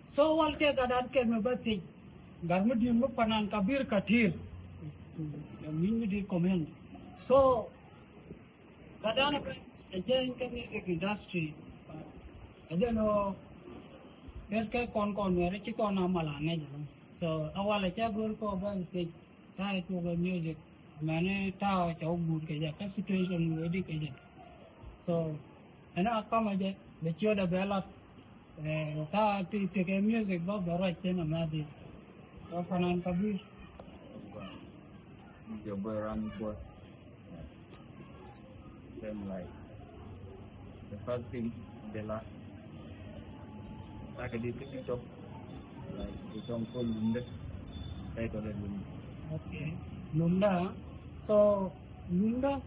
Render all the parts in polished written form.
So walke gadan ke me bati garmud yimbo panan kabir kathir min di comment. So gadan again ke music industry again no ke kon mere chi kon amala ne jalo. So awala cha gur ko ban ke tai to music mane ta cha gur ke ja ka situation wedi ke ja. So ana kama je le chio da bela ta ti ke music ba bara tena madi ko panan kabir Your boy run boy. Then like the first thing they like I did TikTok like the song called Lunda. Title of Lunda. okay lunda so lunda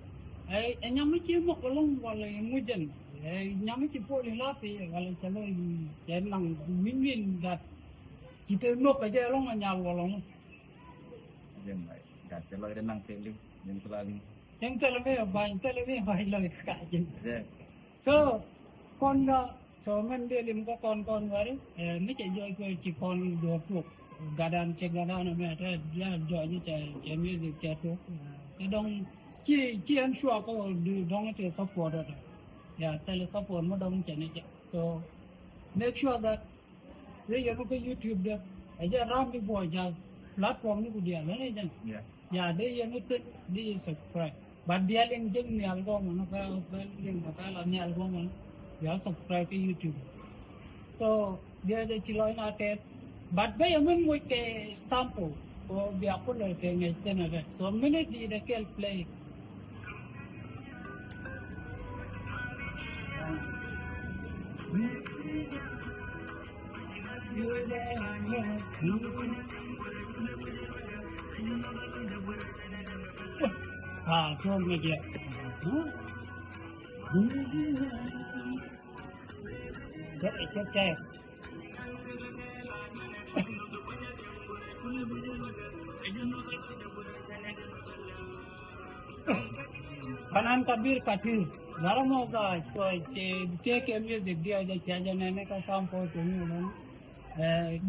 ay nyamichi mo kolong wala mujan ay nyamichi po lilapi wala chalo yan lang win that kita no kaja long anyal walong Then like got the Lloyd and Kelly, then Kulali. yang telebe bai lo kajin Yeah. so con so man dia lim ko con wari ni che joy ko chi con do puk gadan me ta dia joy ni che music che tu cái dong chi an sure ko du dong te support da ya tele support mo dong che ni che so make sure that they you ko YouTube da aja ram di boy just platform ni ku dia ne jan Yeah. ya they you know they subscribe but dia link jeng ni album no ka link ka la ni album no ya subscribe to YouTube so dia de chiloi na te but be yamun mo ke sample ko dia ko le ke ngai tena re so minute di de kel play so me dia Cek. Panan kabir kathir. Naramo ka so take music dia je chaja nene ka sample tu ni no.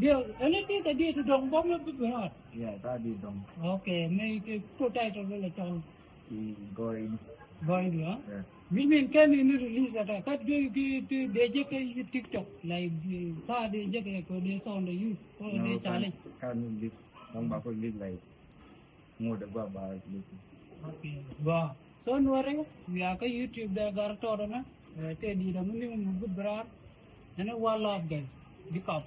Dia anything that dia tu dong bom le berat. Yeah, that did them. Okay, me ke ko title le chong He going. boy dia. Yeah. We mean can ini release ada kat dia dia je ke TikTok like ta dia je ke ko dia sound you ko dia challenge. Can live. Don't back live like more the go about listen. Okay. Wah, so nuare ya ke YouTube da gartor na te di da muni mu berat. Ana wala guys. Dikap.